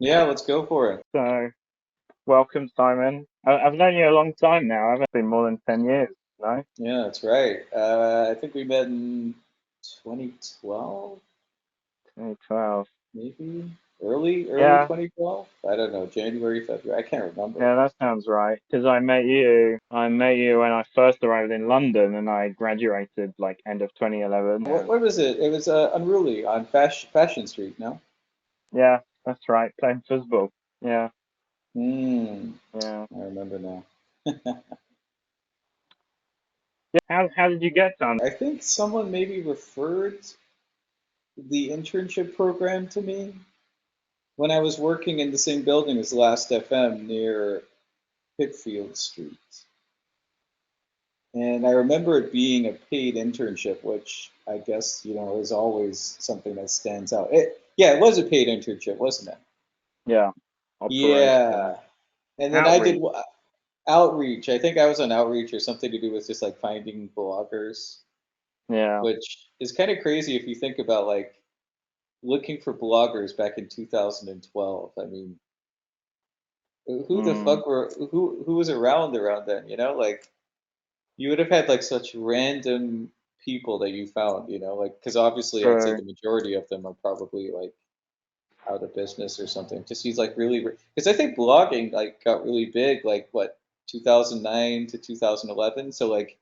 Yeah, let's go for it. So, welcome, Simon. I've known you a long time now. I haven't been more than 10 years, no? Yeah, that's right. I think we met in 2012, 2012. maybe early Yeah, 2012. I don't know, January, February. I can't remember. yeah, that sounds right. Because I met you when I first arrived in London and I graduated like end of 2011. What Yeah, what was it? It was Unruly on Fashion Street, no? yeah, that's right. Playing football. Yeah, Hmm, yeah. I remember now. Yeah, how did you get on? I think someone maybe referred the internship program to me when I was working in the same building as Last FM near Pitfield Street. And I remember it being a paid internship, which I guess, is always something that stands out. Yeah, it was a paid internship, wasn't it? Yeah, operation Yeah. And then I did outreach. outreach. I think I was on outreach or something to do with just like finding bloggers, Yeah. which is kind of crazy if you think about like looking for bloggers back in 2012. I mean, who the Mm, fuck who was around then, Like you would have had like such random people that you found, like because obviously I'd say true. the majority of them are probably like out of business or something. Just he's like really because I think blogging like got really big like what 2009 to 2011. So like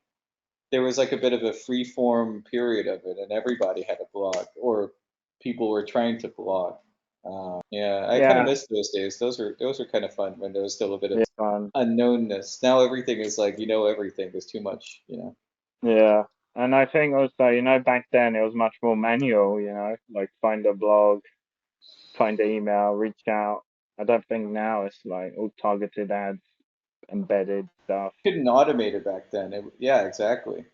there was like a bit of a free form period of it, and everybody had a blog or people were trying to blog. Yeah, I kind of Yeah, miss those days. Those were kind of fun when there was still a bit of yeah, fun. unknownness. Now everything is like everything. There's too much. Yeah. And I think also, back then it was much more manual, like find a blog, find an email, reach out. I don't think now it's like all targeted ads, embedded stuff. Couldn't automate it back then. Yeah, exactly.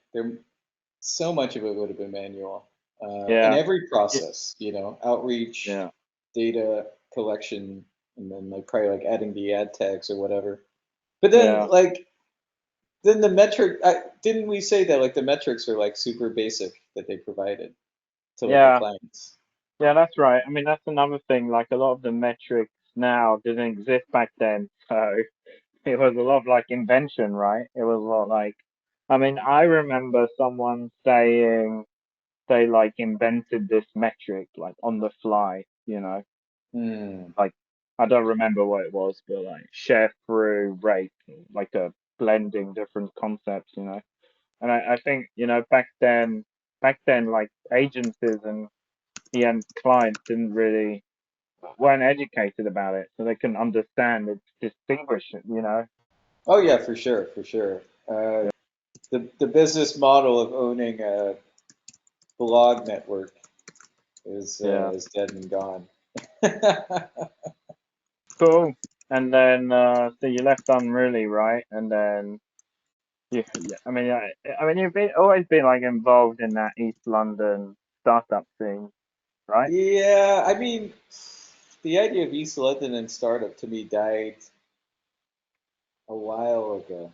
So much of it would have been manual. In Yeah. every y- process, outreach, Yeah. data collection, and then like probably like adding the ad tags or whatever. But then Yeah. like then the metric, didn't we say that like the metrics are like super basic that they provided to like the Yeah. clients? Yeah, that's right. I mean, that's another thing. Like a lot of the metrics now didn't exist back then. So it was a lot of like invention, right? It was a lot like, I mean, I remember someone saying they like invented this metric like on the fly, Hmm. like I don't remember what it was, but like share through rate, like a blending different concepts. And I think, back then like agencies and the end clients didn't really weren't educated about it, so they couldn't understand it, distinguish it. Oh yeah, for sure, for sure. Uh, the business model of owning a blog network Yeah. is dead and gone. Cool. And then so you left Unruly, right? And then yeah, I mean, you've always been like involved in that East London startup scene, right? Yeah, I mean, the idea of East London and startup to me died a while ago.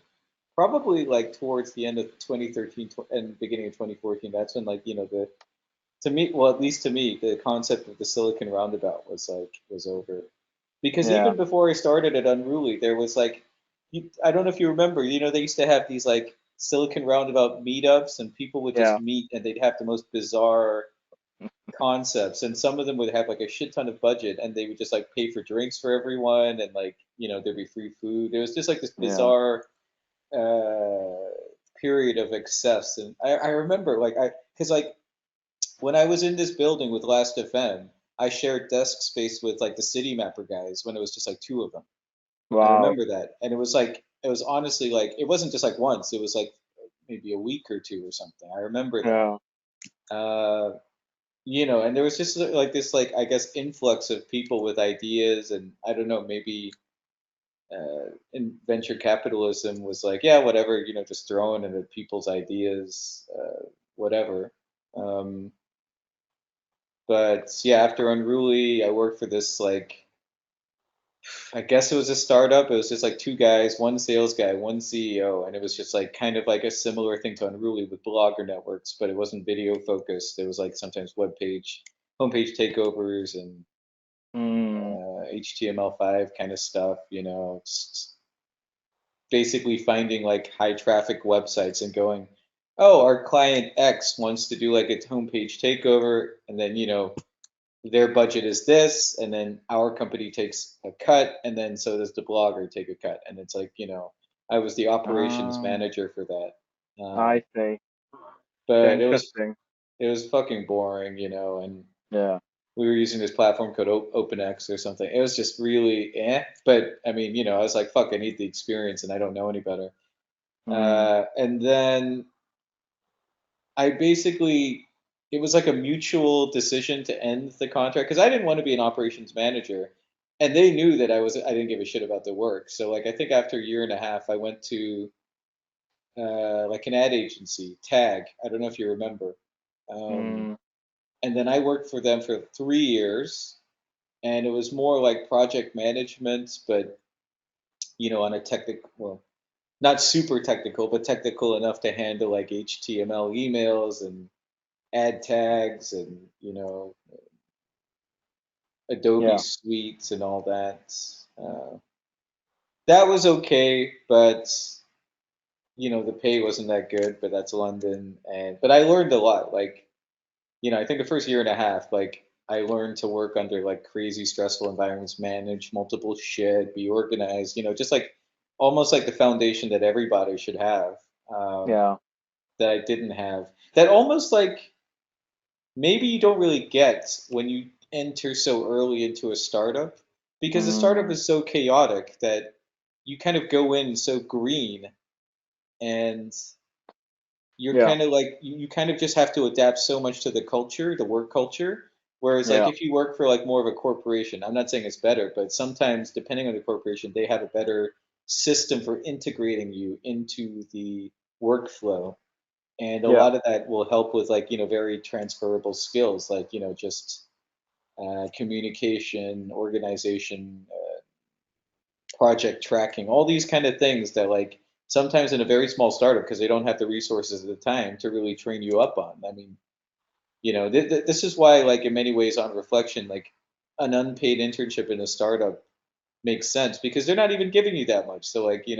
Probably like towards the end of 2013 and beginning of 2014. That's when like, the to me, well, at least to me, the concept of the Silicon Roundabout was over. Because Yeah, even before I started at Unruly, there was like, I don't know if you remember, they used to have these like Silicon Roundabout meetups, and people would just yeah, meet and they'd have the most bizarre concepts, and some of them would have like a shit ton of budget, and they would just like pay for drinks for everyone, and like there'd be free food. It was just like this yeah, bizarre uh, period of excess, and I remember like because like when I was in this building with Last FM, I shared desk space with like the City Mapper guys when it was just like two of them. I wow, remember that, and it was honestly like it wasn't just like once; it was like maybe a week or two or something. I remember that. yeah, And there was just like this like I guess influx of people with ideas, and I don't know, maybe in venture capitalism was like, yeah, whatever, just throwing into people's ideas, whatever. Um, but yeah, after Unruly, I worked for this like I guess it was a startup. It was just like two guys, one sales guy, one CEO, and it was just like kind of like a similar thing to Unruly with blogger networks, but it wasn't video focused. It was like sometimes homepage takeovers, and mm, HTML5 kind of stuff, basically finding like high traffic websites and going, oh, our client X wants to do like a homepage takeover, and then their budget is this, and then our company takes a cut, and then so does the blogger take a cut, and it's like I was the operations Ah, manager for that, I see. but Interesting. it was fucking boring, and Yeah. we were using this platform called OpenX or something. It was just really but I mean, I was like, fuck, I need the experience, and I don't know any better. Mm, And then I basically, it was like a mutual decision to end the contract because I didn't want to be an operations manager, and they knew that I didn't give a shit about the work. So like I think after a year and a half, I went to like an ad agency, Tag. I don't know if you remember. Um, mm, and then I worked for them for 3 years, and it was more like project management, but on a technical, well, not super technical, but technical enough to handle like HTML emails and ad tags and Adobe yeah. suites and all that. That was okay, but the pay wasn't that good. But that's London, and but I learned a lot. Like I think the first year and a half, like I learned to work under like crazy stressful environments, manage multiple shit, be organized. Just like almost like the foundation that everybody should have. Um, Yeah. that I didn't have. That almost like maybe you don't really get when you enter so early into a startup because a startup Mm, is so chaotic that you kind of go in so green and you're yeah. kind of like you kind of just have to adapt so much to the culture, the work culture. Whereas like Yeah. if you work for like more of a corporation, I'm not saying it's better, but sometimes depending on the corporation, they have a better system for integrating you into the workflow. And a Yeah. lot of that will help with like, very transferable skills, like, just communication, organization, project tracking, all these kind of things that like sometimes in a very small startup because they don't have the resources at the time to really train you up on. I mean, this is why like in many ways on reflection, like an unpaid internship in a startup makes sense because they're not even giving you that much. So like, you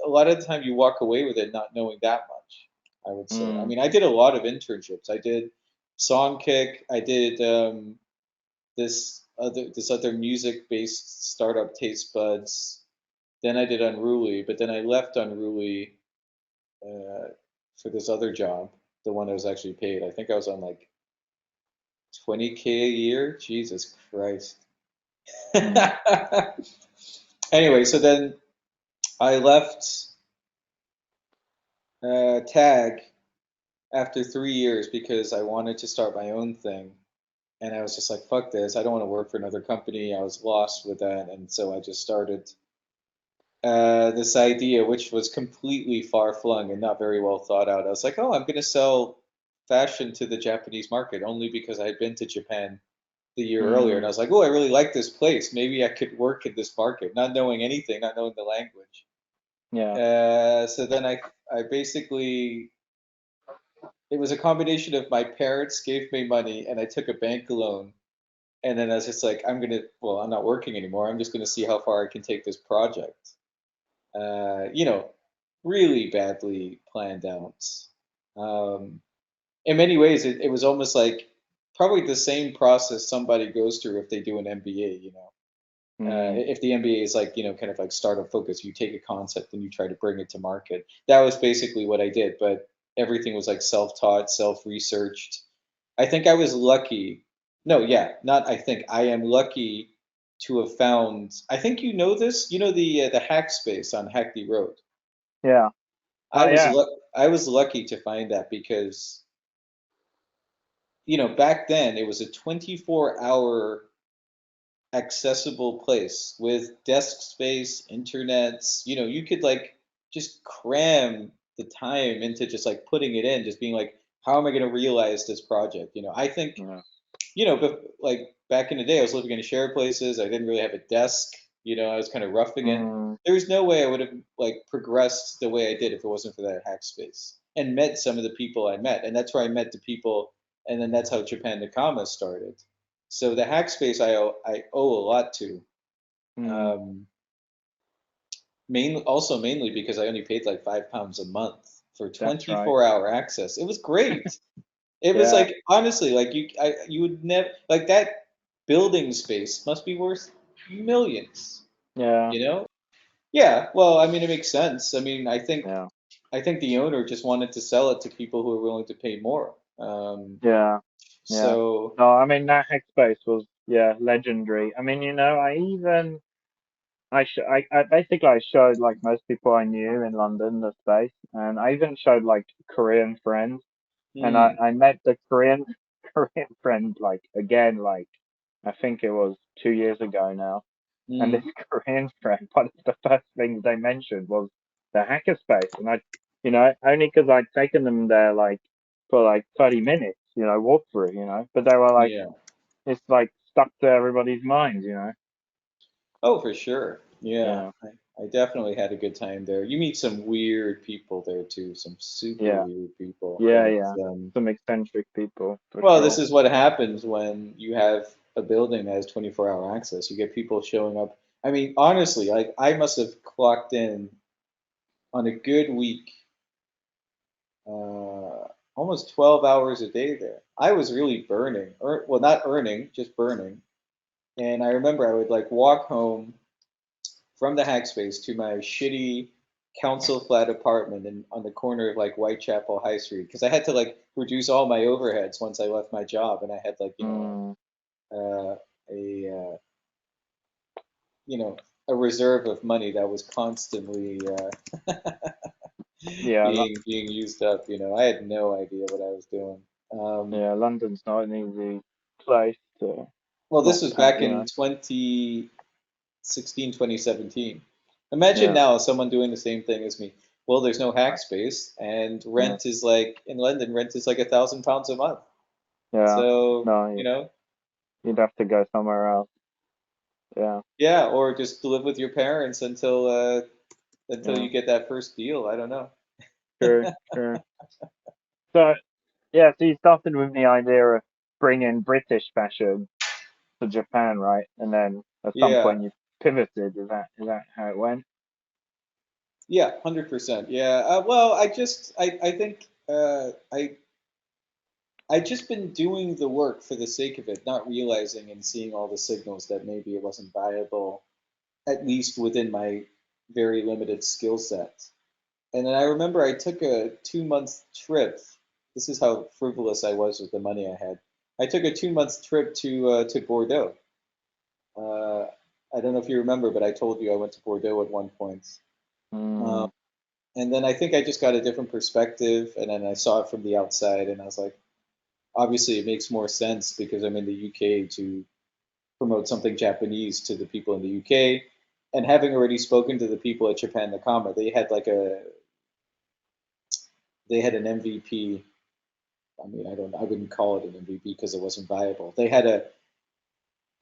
a lot of the time you walk away with it not knowing that much, I would say. I Mm, mean, I did a lot of internships. I did Songkick, I did this other music based startup Taste Buds. Then I did Unruly, but then I left Unruly uh, for this other job, the one that was actually paid. I think I was on like 20K a year. Jesus Christ. mm, Anyway, so then I left Tag after 3 years because I wanted to start my own thing. And I was just like, fuck this. I don't want to work for another company. I was lost with that. And so I just started this idea, which was completely far flung and not very well thought out. I was like, oh, I'm going to sell fashion to the Japanese market only because I had been to Japan the year earlier. And I mm, was like, oh, I really like this place. Maybe I could work in this market, not knowing anything, not knowing the language. yeah. So then I basically, it was a combination of my parents gave me money and I took a bank loan. And then I was just like, well, I'm not working anymore. I'm just going to see how far I can take this project. uh, you know, really badly planned out. Um, in many ways, it was almost like probably the same process somebody goes through if they do an MBA. Mm, If the MBA is like, kind of like startup focus, you take a concept and you try to bring it to market. That was basically what I did, but everything was like self-taught, self-researched. I think I was lucky. No, yeah, not I think. I am lucky to have found. I think you know this. You know the hack space on Hackney Road. yeah. I Oh, was yeah. luck I was lucky to find that because back then it was a 24-hour accessible place with desk space, internets. You could like just cram the time into just like putting it in, just being like, how am I going to realize this project? I think Yeah. but like back in the day, I was living in shared places. I didn't really have a desk. I was kind of roughing it. Mm, There's no way I would have like progressed the way I did if it wasn't for that hack space and met some of the people I met. And that's where I met the people. And then that's how Japan Nakama started. So the hack space I owe a lot to. Mm, Um, mainly because I only paid like £5 a month for that's right. 24-hour access. It was great. It was Yeah, like honestly, like you would never like that building space must be worth millions, yeah, you know? Yeah, well, I mean, it makes sense. I mean, yeah, I think the owner just wanted to sell it to people who are willing to pay more. yeah, yeah. So, No, I mean that Headspace was yeah legendary. I mean, I basically I showed like most people I knew in London the space, and I even showed like Korean friends, and hmm, I met the Korean Korean friend like again like I think it was 2 years ago now. And this hmm, Korean friend, one of the first things they mentioned was the hackerspace, and only because I'd taken them there like for like 30 minutes, walk through, but they were like, yeah. it's like stuck to everybody's minds. Oh, for sure. Yeah, Yeah, I definitely had a good time there. You meet some weird people there too, some super yeah, weird people. yeah, But yeah. Some eccentric people for well, this sure. is what happens when you have a building that has 24-hour access. You get people showing up. I mean, honestly, like I must have clocked in on a good week, almost 12 hours a day there. I was really burning, or well, not earning, just burning. And I remember I would like walk home from the hackspace to my shitty council flat apartment on the corner of like Whitechapel High Street because I had to like reduce all my overheads once I left my job, and I had like Mm, a you know a reserve of money that was constantly yeah, being used up. I had no idea what I was doing. yeah. London's not an easy place to Well, not this was have, back in 2016, 2017. Imagine yeah, now someone doing the same thing as me. Well, there's no hack right, space, and yeah, rent is like in London, rent is like £1,000 a month. yeah. So, No, you'd have to go somewhere else. Yeah, yeah, or just live with your parents until yeah. you get that first deal. I don't know. Sure, sure. So yeah, so you started with the idea of bringing British fashion to Japan, right? And then at some Yeah, point you pivoted. Is that how it went? yeah, 100%. Yeah. Well, I think I just been doing the work for the sake of it, not realizing and seeing all the signals that maybe it wasn't viable, at least within my very limited skill set. And then I remember I took a 2 month trip. This is how frivolous I was with the money I had. I took a 2 month trip to Bordeaux. Uh, I don't know if you remember, but I told you I went to Bordeaux at one point. Um, Mm, and then I think I just got a different perspective, and then I saw it from the outside, and I was like, obviously it makes more sense because I'm in the UK to promote something Japanese to the people in the UK. And having already spoken to the people at Japan Nakama, they had an MVP. I mean, I wouldn't call it an MVP because it wasn't viable. They had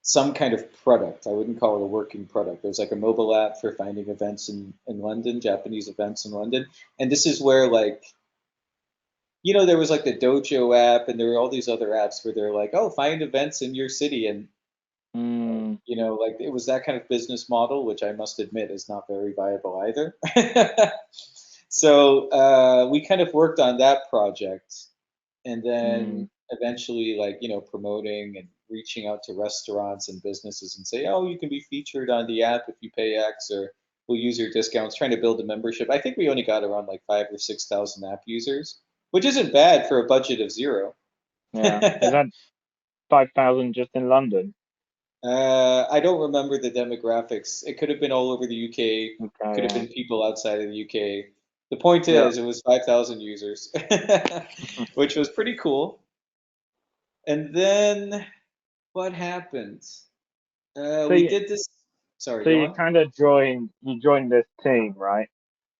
some kind of product. I wouldn't call it a working product. There was like a mobile app for finding events in London, Japanese events in London. And this is where like, there was like the Dojo app and there were all these other apps where they're like, oh, find events in your city. And, mm, like it was that kind of business model, which I must admit is not very viable either. So we kind of worked on that project, and then mm, eventually like promoting and reaching out to restaurants and businesses and say, oh, you can be featured on the app if you pay X, or we'll use your discounts, trying to build a membership. I think we only got around like 5 or 6 thousand app users, which isn't bad for a budget of zero. yeah. Is that 5,000 just in London? I don't remember the demographics. It could have been all over the UK, Okay, could have yeah, been people outside of the UK. The point yeah. is, it was 5,000 users, which was pretty cool. And then what happened? So We you, did this. Sorry, so go you on. kind of joined this team, right?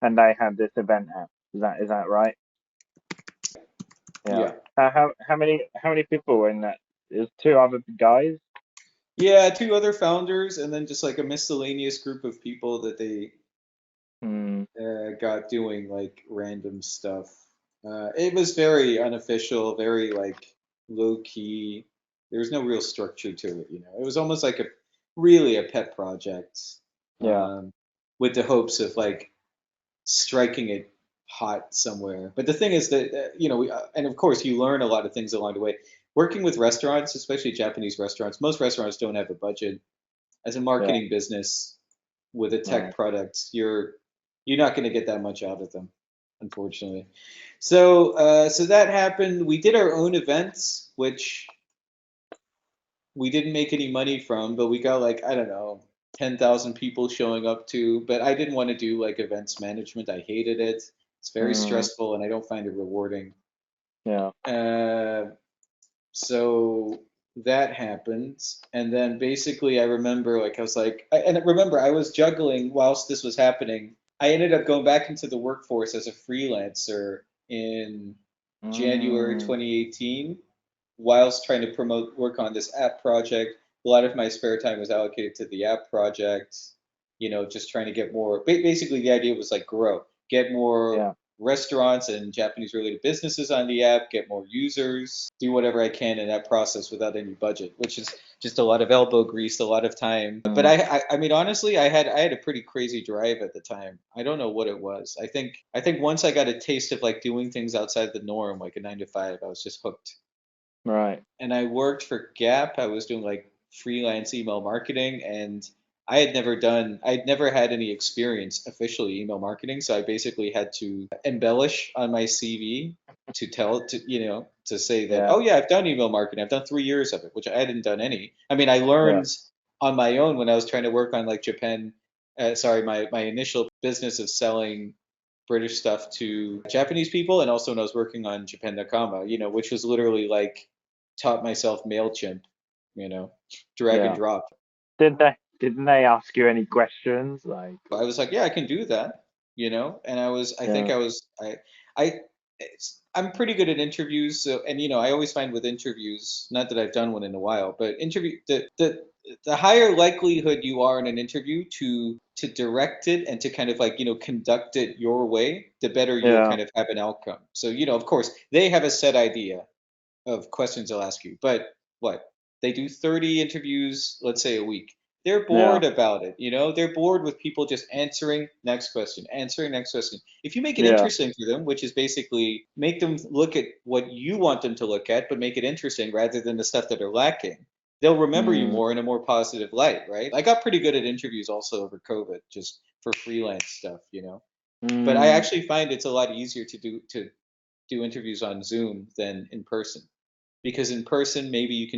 And they had this event app. Is that right? Yeah. Yeah. How many people were in that? Is two other guys? Yeah, two other founders, and then just like a miscellaneous group of people that they Hmm. got doing like random stuff. It was very unofficial, very like low key, There was no real structure to it, you know. It was almost like a really a pet project, Yeah. um, with the hopes of like striking it hot somewhere. But the thing is that you know, and of course you learn a lot of things along the way. Working with restaurants, especially Japanese restaurants, most restaurants don't have a budget. As a Yeah. marketing business with a No. tech product, you're not going to get that much out of them, unfortunately. So that happened. We did our own events, which we didn't make any money from, but we got like, I don't know, 10,000 people showing up to. But I didn't want to do like events management. I hated it. It's very Mm, stressful and I don't find it rewarding. yeah. Uh, so that happened. And then basically I remember like I was like, and remember I was juggling whilst this was happening. I ended up going back into the workforce as a freelancer in January Mm, 2018 whilst trying to promote work on this app project. A lot of my spare time was allocated to the app project, you know, just trying to get more. Basically, the idea was like grow, get more yeah. restaurants and Japanese related businesses on the app, get more users, do whatever I can in that process without any budget, which is just a lot of elbow grease, a lot of time. But Mm, I mean, honestly, I had a pretty crazy drive at the time. I don't know what it was. I think once I got a taste of like doing things outside the norm, like a 9 to 5, I was just hooked. right. And I worked for Gap. I was doing like freelance email marketing, and I'd never had any experience officially email marketing. So I basically had to embellish on my CV to tell to you know to say that, Yeah. oh yeah, I've done email marketing. I've done 3 years of it, which I hadn't done any. I mean, I Yeah. learned on my own when I was trying to work on like Japan. Sorry, my initial business of selling British stuff to Japanese people, and also when I was working on Japan Nakama, you know, which was literally like taught myself MailChimp, you know, drag and Yeah. drop. Didn't they ask you any questions? Like, I was like, yeah, I can do that, you know, and I think yeah. I, I'm pretty good at interviews. So, and you know, I always find with interviews, not that I've done one in a while, but the higher likelihood you are in an interview to direct it and to kind of like, you know, conduct it your way, the better you'll Yeah. kind of have an outcome. So, you know, of course, they have a set idea of questions they'll ask you. But what? They do 30 interviews, let's say a week. They're Yeah. bored about it, you know? They're bored with people just answering next question, answering next question. If you make it Yeah. interesting for them, which is basically make them look at what you want them to look at, but make it interesting rather than the stuff that are lacking, they'll remember you Mm, more in a more positive light, right? I got pretty good at interviews also over COVID, just for freelance stuff, you know? But I mm, actually find it's a lot easier to do interviews on Zoom than in person because in person maybe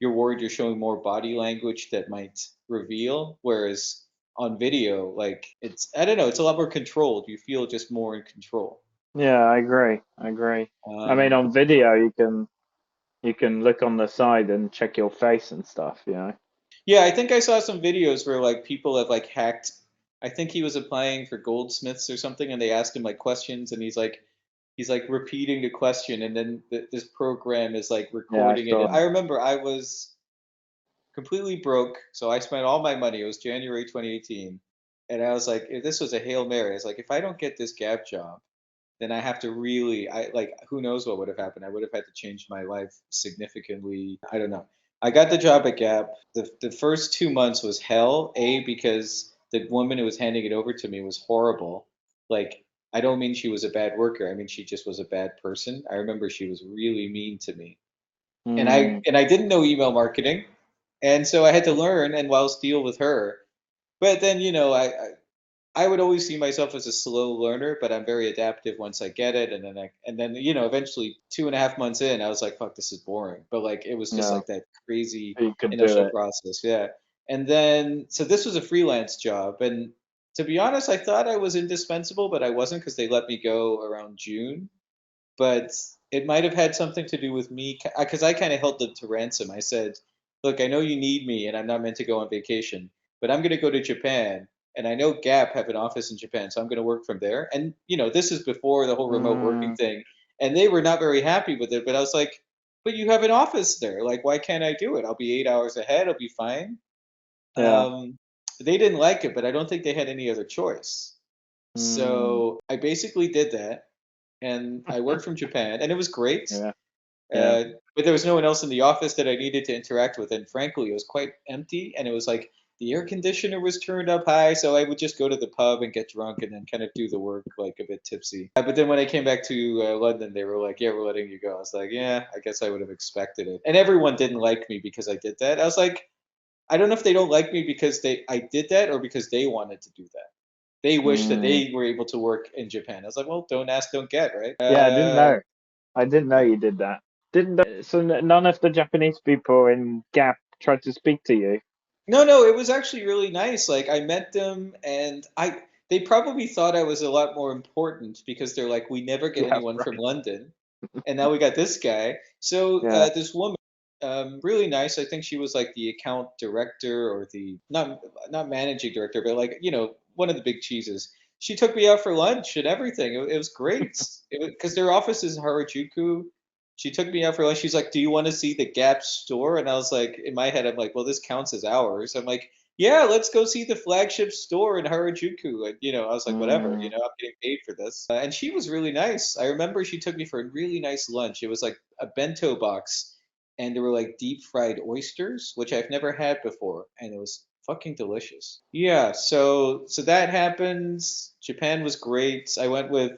you're worried you're showing more body language that might reveal, whereas on video like it's I don't know, it's a lot more controlled. You feel just more in control. yeah, I agree. I agree. I mean, um, on video, you can look on the side and check your face and stuff, you know. yeah, I think I saw some videos where like people have like hacked. I think he was applying for goldsmiths or something and they asked him like questions and he's like repeating the question and then this program is like Yeah, I recording it. saw I that. remember I was completely broke. So I spent all my money. It was January 2018. And I was like, this was a Hail Mary. I was like, if I don't get this Gap job, then I have to really, I like, who knows what would have happened? I would have had to change my life significantly. I don't know. I got the job at Gap. The first 2 months was hell, because the woman who was handing it over to me was horrible. Like, I don't mean she was a bad worker. I mean, she just was a bad person. I remember she was really mean to me. And I Mm, and I didn't know email marketing, and so I had to learn and whilst deal with her. But then you know I would always see myself as a slow learner, but I'm very adaptive once I get it, and then you know eventually 2.5 months in, I was like, fuck, this is boring. But like it was just yeah, like that crazy you could do initial it. process, yeah. And then so this was a freelance job, and to be honest, I thought I was indispensable, but I wasn't because they let me go around June. But it might have had something to do with me because I kind of held them to ransom. I said, "Look, I know you need me, and I'm not meant to go on vacation, but I'm going to go to Japan, and I know Gap have an office in Japan, so I'm going to work from there." And you know, this is before the whole remote working Mm, thing, and they were not very happy with it. But I was like, "But you have an office there. Like, why can't I do it? I'll be 8 hours ahead. I'll be fine." yeah. Um, they didn't like it, but I don't think they had any other choice. Mm, So I basically did that and I worked from Japan, and it was great. yeah. Yeah. but there was no one else in the office that I needed to interact with. And frankly, it was quite empty. And it was like the air conditioner was turned up high. So I would just go to the pub and get drunk and then kind of do the work like a bit tipsy. But then when I came back to London, they were like, yeah, we're letting you go. I was like, yeah, I guess I would have expected it. And everyone didn't like me because I did that. I was like, I don't know if they don't like me because I did that or because they wanted to do that. They wish that Mm, they were able to work in Japan. I was like, well, don't ask, don't get, right? yeah, I didn't know. I didn't know you did that. Didn't so none of the Japanese people in Gap tried to speak to you? No, no, it was actually really nice. Like I met them and they probably thought I was a lot more important because they're like, we never get Yeah, anyone from right. London. And now we got this guy. So Yeah. this woman, really nice. I think she was like the account director or the not managing director, but like, one of the big cheeses. She took me out for lunch and everything. It was great. Because their office is in Harajuku. She took me out for lunch. She's like, "Do you want to see the Gap store?" And I was like, in my head, I'm like, "Well, this counts as ours." I'm like, "Yeah, let's go see the flagship store in Harajuku." And I was like, "Whatever, Mm, I'm getting paid for this." And she was really nice. I remember she took me for a really nice lunch. It was like a bento box, and there were like deep fried oysters, which I've never had before, and it was fucking delicious. Yeah, so that happened. Japan was great. I went with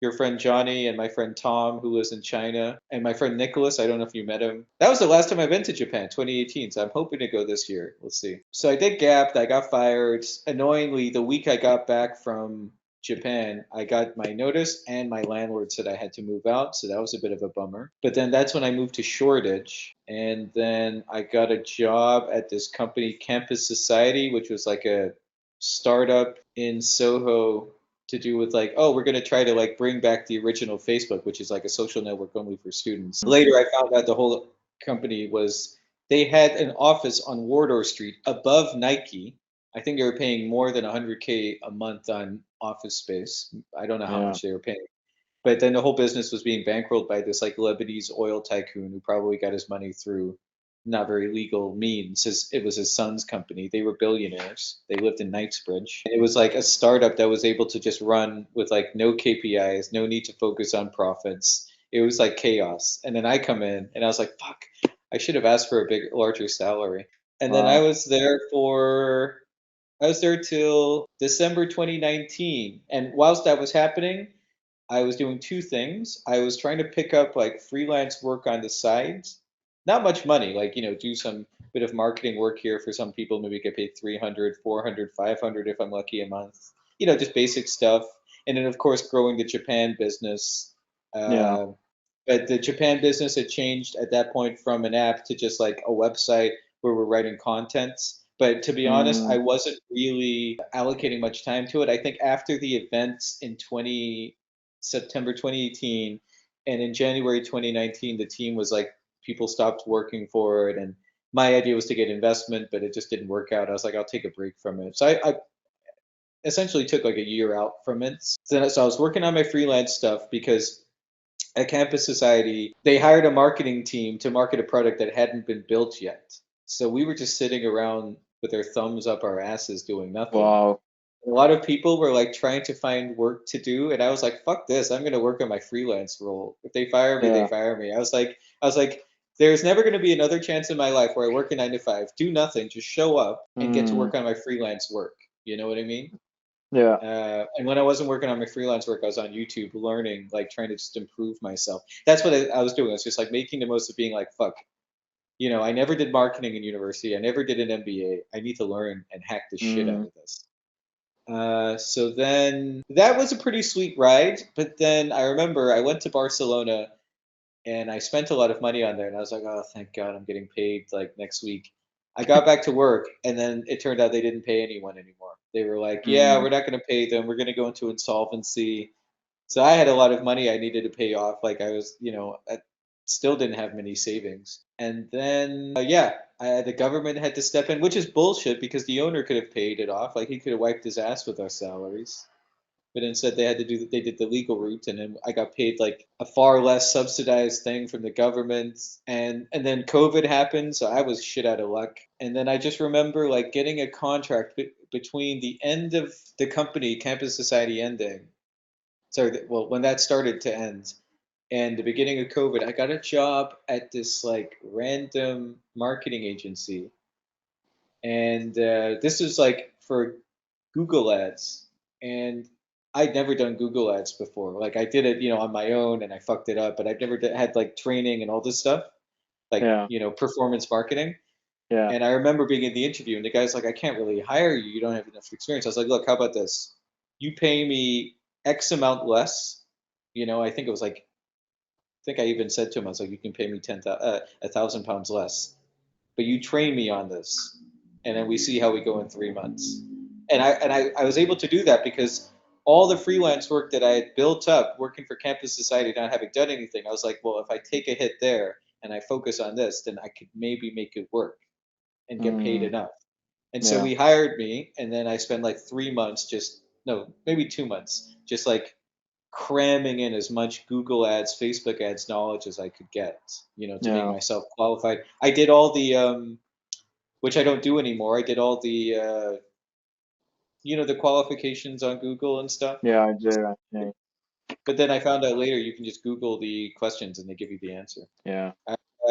your friend Johnny and my friend Tom, who lives in China, and my friend Nicholas. I don't know if you met him. That was the last time I've been to Japan, 2018. So I'm hoping to go this year. Let's see. So I did Gap. I got fired. Annoyingly, the week I got back from Japan, I got my notice and my landlord said I had to move out. So that was a bit of a bummer. But then that's when I moved to Shoreditch. And then I got a job at this company, Campus Society, which was like a startup in Soho to do with like, oh, we're going to try to like bring back the original Facebook, which is like a social network only for students. Later, I found out the whole company was they had an office on Wardour Street above Nike. I think they were paying more than 100K a month on office space. I don't know how yeah. much they were paying. But then the whole business was being bankrolled by this like Lebanese oil tycoon who probably got his money through not very legal means. It was his son's company. They were billionaires. They lived in Knightsbridge. And it was like a startup that was able to just run with like no KPIs, no need to focus on profits. It was like chaos. And then I come in and I was like, fuck, I should have asked for a larger salary. And then Wow. I was there till December 2019. And whilst that was happening, I was doing two things. I was trying to pick up like freelance work on the side. Not much money, like, do some bit of marketing work here for some people, maybe get paid 300, 400, 500 if I'm lucky a month. Just basic stuff. And then of course growing the Japan business. Yeah. Uh, but the Japan business had changed at that point from an app to just like a website where we're writing content. But to be honest, Mm, I wasn't really allocating much time to it. I think after the events in September 2018 and in January 2019, the team was like, people stopped working for it. And my idea was to get investment, but it just didn't work out. I was like, I'll take a break from it. So I essentially took like a year out from it. So I was working on my freelance stuff because at Campus Society, they hired a marketing team to market a product that hadn't been built yet. So we were just sitting around with our thumbs up our asses doing nothing. wow. A lot of people were like trying to find work to do, and I was like, "Fuck this! I'm gonna work on my freelance role. If they fire me, they Yeah. fire me." I was like, there's never gonna be another chance in my life where I work a 9 to 5, do nothing, just show up and get to Mm, work on my freelance work. You know what I mean? yeah. And when I wasn't working on my freelance work, I was on YouTube learning, like trying to just improve myself. That's what I was doing. I was just like making the most of being like, fuck, I never did marketing in university. I never did an MBA. I need to learn and hack the shit out Mm, of this. So then that was a pretty sweet ride. But then I remember I went to Barcelona and I spent a lot of money on there. And I was like, oh, thank God I'm getting paid like next week. I got back to work and then it turned out they didn't pay anyone anymore. They were like, yeah, mm, we're not going to pay them. We're going to go into insolvency. So I had a lot of money I needed to pay off. Like I was, I still didn't have many savings. And then, yeah, the government had to step in, which is bullshit because the owner could have paid it off. Like he could have wiped his ass with our salaries. But instead, they did the legal route, and then I got paid like a far less subsidized thing from the government, and then COVID happened, so I was shit out of luck. And then I just remember like getting a contract between the end of the company, Campus Society ending, sorry, well, when that started to end, And the beginning of COVID, I got a job at this like random marketing agency, and this was like for Google Ads, and I'd never done Google Ads before. Like I did it, on my own, and I fucked it up, but I've never had like training and all this stuff, like Yeah. performance marketing. Yeah. And I remember being in the interview, and the guy's like, "I can't really hire you. You don't have enough experience." I was like, "Look, how about this? You pay me X amount less. I think it was like, I think I even said to him, I was like, you can pay me 1,000 pounds less, but you train me on this, and then we see how we go in 3 months." And I was able to do that because all the freelance work that I had built up working for Campus Society, not having done anything, I was like, well, if I take a hit there and I focus on this, then I could maybe make it work and get paid Mm, enough. And so yeah. he hired me, and then I spent like 3 months, just no, maybe 2 months, just like cramming in as much Google Ads, Facebook Ads knowledge as I could get, to make Yeah. myself qualified. I did all the, which I don't do anymore. I did all the, the qualifications on Google and stuff. Yeah, I do actually. But then I found out later you can just Google the questions and they give you the answer. Yeah.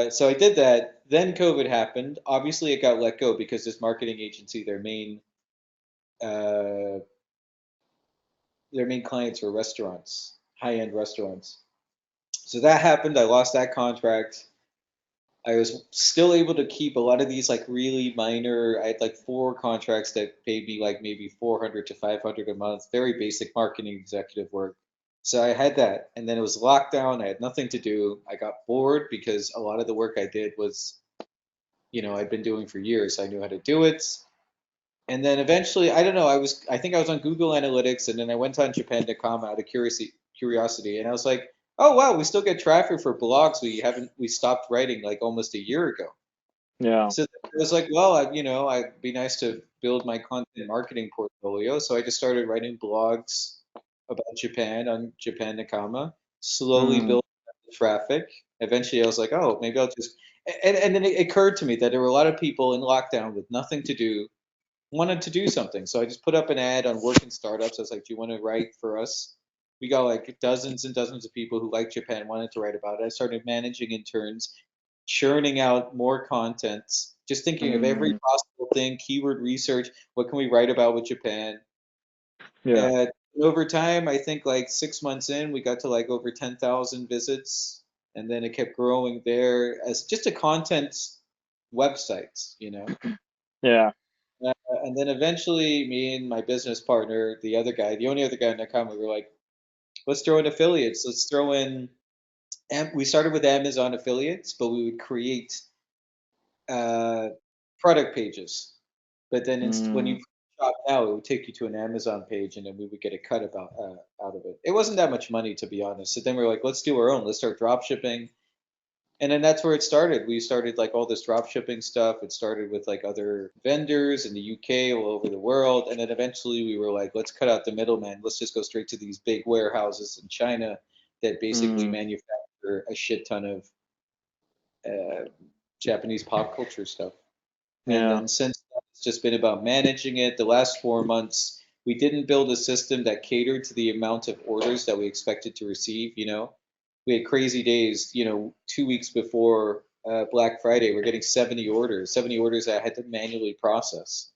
So I did that. Then COVID happened. Obviously, it got let go because this marketing agency, uh, their main clients were restaurants, high-end restaurants. So that happened. I lost that contract. I was still able to keep a lot of these like really minor. I had like four contracts that paid me like maybe 400 to 500 a month, very basic marketing executive work. So I had that, and then it was lockdown. I had nothing to do. I got bored because a lot of the work I did was, I'd been doing for years. I knew how to do it. And then eventually, I don't know, I think I was on Google Analytics, and then I went on Japan.com out of curiosity, and I was like, oh wow, we still get traffic for blogs we stopped writing like almost a year ago. Yeah. So it was like, well, I'd be nice to build my content marketing portfolio. So I just started writing blogs about Japan on Japan Nakama, slowly Mm, built up the traffic. Eventually, I was like, oh, maybe I'll just, and then it occurred to me that there were a lot of people in lockdown with nothing to do, wanted to do something. So I just put up an ad on working startups. I was like, do you want to write for us? We got like dozens and dozens of people who like Japan, wanted to write about it. I started managing interns, churning out more content, just thinking of every mm, possible thing, keyword research. What can we write about with Japan? yeah. And over time, I think like 6 months in, we got to like over 10,000 visits. And then it kept growing there as just a content website. Yeah. And then eventually, me and my business partner, the other guy, the only other guy in that company, we were like, let's throw in affiliates. Let's throw in. And we started with Amazon affiliates, but we would create uh, product pages. But then when Mm, you shop now, it would take you to an Amazon page, and then we would get a cut out of it. It wasn't that much money, to be honest. So then we were like, let's do our own. Let's start drop shipping. And then that's where it started. We started like all this drop shipping stuff. It started with like other vendors in the UK, all over the world. And then eventually we were like, let's cut out the middleman. Let's just go straight to these big warehouses in China that basically mm, manufacture a shit ton of uh, Japanese pop culture stuff. And yeah. then since then, it's just been about managing it. The last 4 months, we didn't build a system that catered to the amount of orders that we expected to receive. We had crazy days. 2 weeks before Black Friday, we're getting 70 orders that I had to manually process.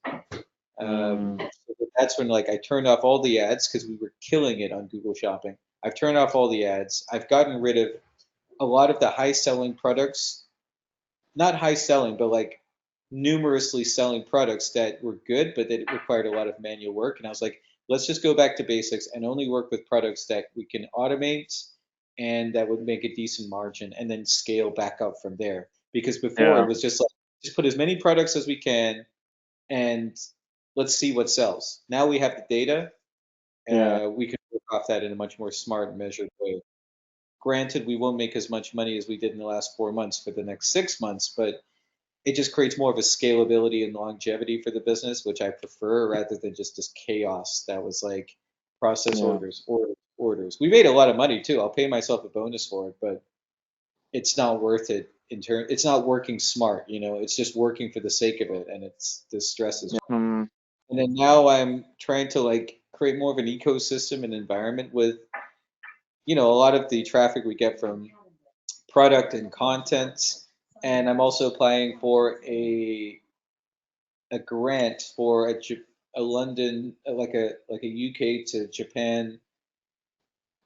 Mm, So that's when like I turned off all the ads because we were killing it on Google Shopping. I've turned off all the ads. I've gotten rid of a lot of the high selling products, not high selling, but like numerously selling products that were good, but that required a lot of manual work. And I was like, let's just go back to basics and only work with products that we can automate and that would make a decent margin and then scale back up from there. Because before it yeah. was just like, just put as many products as we can and let's see what sells. Now we have the data. Yeah. We can work off that in a much more smart and measured way. Granted, we won't make as much money as we did in the last 4 months for the next 6 months, but it just creates more of a scalability and longevity for the business, which I prefer rather than just this chaos that was like process Yeah. orders, orders, orders. We made a lot of money too. I'll pay myself a bonus for it, but it's not worth it in turn. It's not working smart, it's just working for the sake of it. And it's the stress is. Mm, And then now I'm trying to like create more of an ecosystem and environment with, a lot of the traffic we get from product and content. And I'm also applying for a grant for a London, like a UK to Japan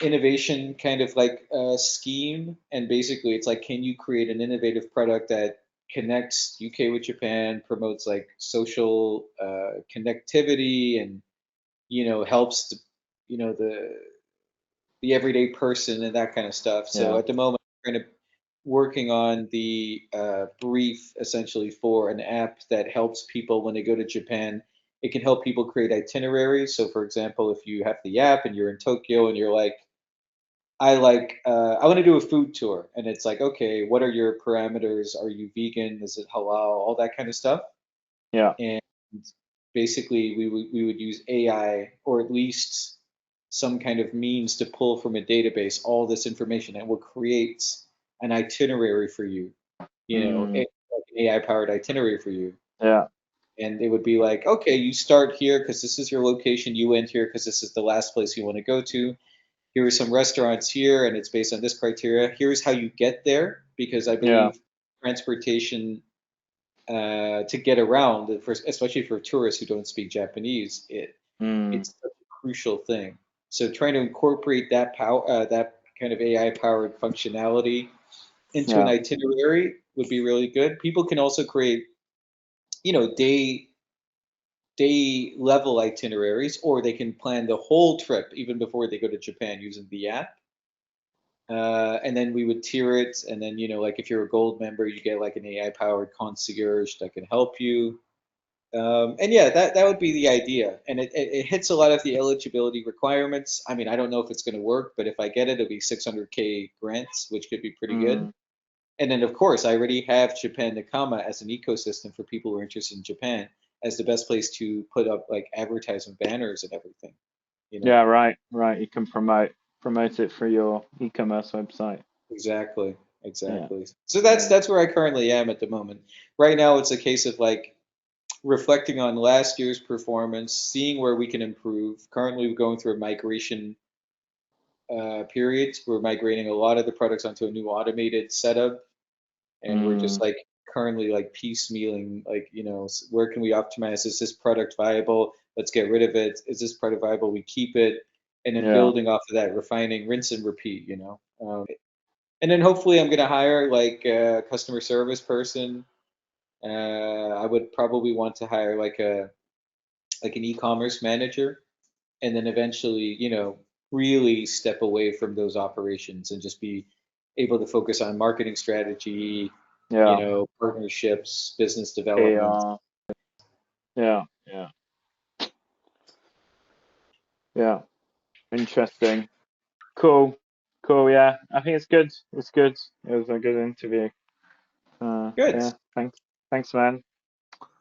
innovation kind of like scheme. And basically, it's like, can you create an innovative product that connects UK with Japan, promotes like social connectivity, and helps the everyday person and that kind of stuff. So Yeah. at the moment, I'm kind of working on the brief essentially for an app that helps people when they go to Japan. It can help people create itineraries. So, for example, if you have the app and you're in Tokyo and you're like, I want to do a food tour, and it's like, okay, what are your parameters? Are you vegan? Is it halal? All that kind of stuff. Yeah. And basically, we would use AI, or at least some kind of means, to pull from a database all this information, and will create an itinerary for you, Mm, like an AI powered itinerary for you. yeah. And it would be like, okay, you start here because this is your location. You end here because this is the last place you want to go to. Here are some restaurants here, and it's based on this criteria. Here's how you get there, because I Yeah. believe transportation to get around, especially for tourists who don't speak Japanese, Mm, it's such a crucial thing. So trying to incorporate that kind of AI powered functionality into an yeah. itinerary would be really good. People can also create, day level itineraries, or they can plan the whole trip even before they go to Japan using the app. And then we would tier it, and then like if you're a gold member, you get like an AI powered concierge that can help you. And yeah, that would be the idea, and it hits a lot of the eligibility requirements. I mean, I don't know if it's going to work, but if I get it, it'll be 600K grants, which could be pretty good. Mm, And then, of course, I already have Japan Nakama as an ecosystem for people who are interested in Japan, as the best place to put up like advertisement banners and everything. You know, yeah. Right. Right. You can promote it for your e-commerce website. exactly, Yeah. exactly. So that's Yeah. that's where I currently am at the moment. Right now, it's a case of like reflecting on last year's performance, seeing where we can improve. Currently, we're going through a migration period. We're migrating a lot of the products onto a new automated setup, and we're just Mm, like currently like piecemealing, like, where can we optimize? Is this product viable? Let's get rid of it. Is this product viable? We keep it, and then yeah. building off of that, refining, rinse and repeat. And then hopefully I'm gonna hire like a customer service person. I would probably want to hire like an e-commerce manager, and then eventually, really step away from those operations and just be able to focus on marketing strategy, Yeah. partnerships, business development. AR. Yeah. Yeah. Yeah. Interesting. Cool. Cool. Yeah. I think it's good. It's good. It was a good interview. Good. Yeah. Thanks. Thanks, man.